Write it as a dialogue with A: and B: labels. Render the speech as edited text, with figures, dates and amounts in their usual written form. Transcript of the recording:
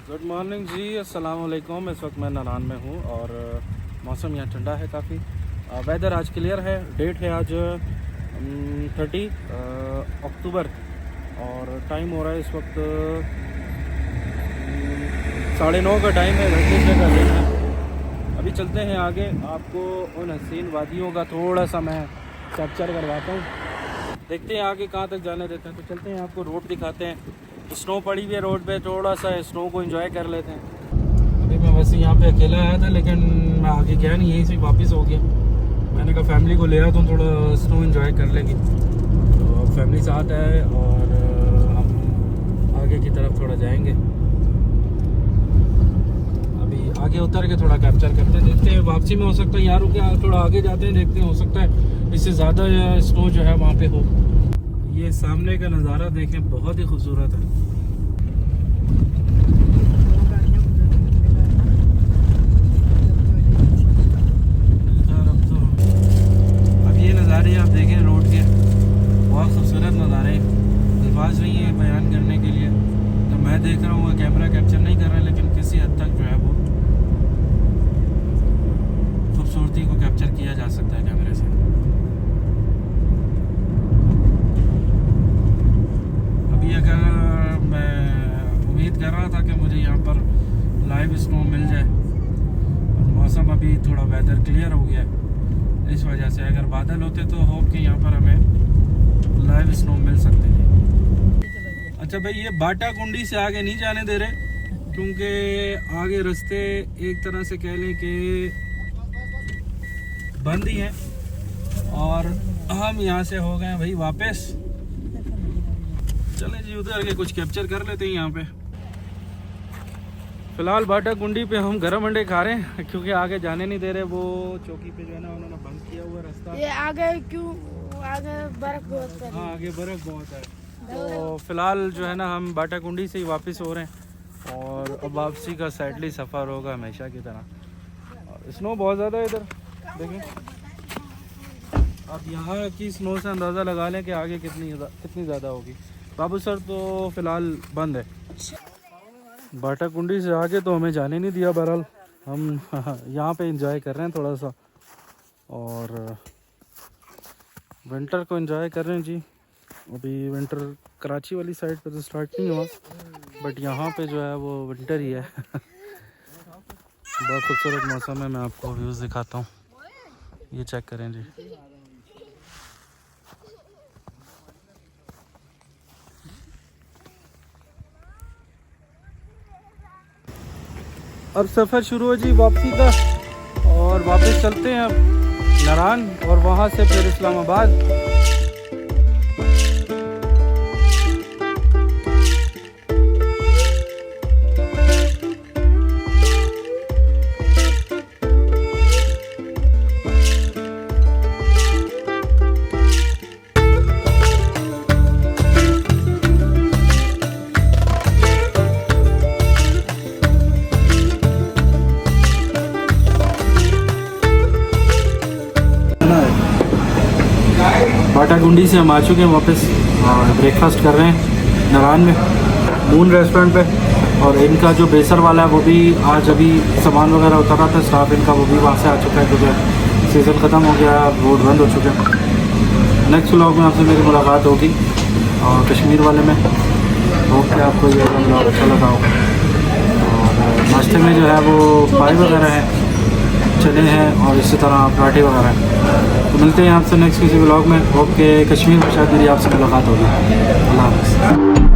A: Good morning जी, अस्सलाम वालेकुम। इस वक्त मैं नारान में हूँ और मौसम यहाँ ठंडा है काफ़ी। वेदर आज क्लियर है। डेट है आज 30 अक्टूबर और टाइम हो रहा है इस वक्त 9:30 का टाइम है। वेडनेसडे का दिन है। अभी चलते हैं आगे, आपको उन हसीन वादियों का थोड़ा सा मैं कैप्चर करवाता हूँ। देखते हैं आगे कहाँ तक जाने देते हैं। तो चलते हैं, आपको रोड दिखाते हैं। स्नो पड़ी हुई है रोड पे, थोड़ा सा स्नो को एंजॉय कर लेते हैं। अभी मैं वैसे यहाँ पे अकेला आया था, लेकिन मैं आगे गया नहीं, यहीं से वापस हो गया। मैंने कहा फैमिली को ले आया तो थोड़ा स्नो एंजॉय कर लेगी। तो फैमिली साथ है और हम आगे की तरफ थोड़ा जाएंगे। अभी आगे उतर के थोड़ा कैप्चर करते हैं, देखते हैं वापसी में हो सकता है यहाँ रुके, थोड़ा आगे जाते हैं, देखते हैं हो सकता है इससे ज़्यादा स्नो जो है वहाँ पे हो। ये सामने का नज़ारा देखें, बहुत ही खूबसूरत है। अब ये नज़ारे आप देखें रोड के, बहुत खूबसूरत नज़ारे हैं। अल्फाज नहीं है बयान करने के लिए। तो मैं देख रहा हूँ कैमरा कैप्चर नहीं कर रहा, लेकिन किसी हद तक जो है वो खूबसूरती को कैप्चर किया जा सकता है कैमरे से। अगर मैं उम्मीद कर रहा था कि मुझे यहाँ पर लाइव स्नो मिल जाए, और मौसम अभी थोड़ा वेदर क्लियर हो गया है, इस वजह से अगर बादल होते तो होप कि यहाँ पर हमें लाइव स्नो मिल सकती है। अच्छा भाई, ये बाटा कुंडी से आगे नहीं जाने दे रहे, क्योंकि आगे रास्ते एक तरह से कह लें कि बंद ही हैं और हम यहाँ से हो गए भाई वापस। चलें जी, उधर के कुछ कैप्चर कर लेते हैं। यहाँ पे फिलहाल बाटा कुंडी पे हम गरम अंडे खा रहे हैं, क्योंकि आगे जाने नहीं दे रहे। वो चौकी पे जो है ना, उन्होंने बंद किया हुआ रास्ता।
B: ये आगे क्यों? आगे बर्फ बहुत है।
A: हाँ, आगे बर्फ बहुत है। तो फिलहाल जो है ना, हम बाटा कुंडी से ही वापस हो रहे हैं और अब वापसी का सैडली सफ़र होगा हमेशा की तरह। और स्नो बहुत ज़्यादा है इधर, देखें। अब यहाँ की स्नो से अंदाज़ा लगा लें कि आगे कितनी ज़्यादा होगी। बाबू सर तो फ़िलहाल बंद है। बाटा कुंडी से आगे तो हमें जाने नहीं दिया। बहरहाल हम यहाँ पे एंजॉय कर रहे हैं थोड़ा सा, और विंटर को एंजॉय कर रहे हैं जी। अभी विंटर कराची वाली साइड पे तो स्टार्ट नहीं हुआ, बट यहाँ पे जो है वो विंटर ही है। बहुत खूबसूरत मौसम है। मैं आपको व्यूज़ दिखाता हूँ, ये चेक करें जी। अब सफ़र शुरू हो जी वापसी का, और वापस चलते हैं अब नारान और वहाँ से फिर इस्लामाबाद। बाटा कुंडी से हम आ चुके हैं वापस, और ब्रेकफास्ट कर रहे हैं नारान में मून रेस्टोरेंट पे। और इनका जो बेसर वाला है वो भी आज अभी सामान वगैरह उतर रहा था स्टाफ इनका, वो भी वहाँ से आ चुका है, क्योंकि सीज़न ख़त्म हो गया, रोड बंद हो चुके हैं। नेक्स्ट व्लॉग में आपसे मेरी मुलाकात होगी और कश्मीर वाले में। होप कि आपको ये व्लॉग अच्छा लगा हो। और नाश्ते में जो है वो पाई वगैरह है, चने हैं और इसी तरह पराठे वगैरह हैं। तो मिलते हैं आपसे नेक्स्ट किसी व्लॉग में। होप के कश्मीर में शायद मेरी आपसे मुलाकात होगी। अल्लाह हाफ़िज़।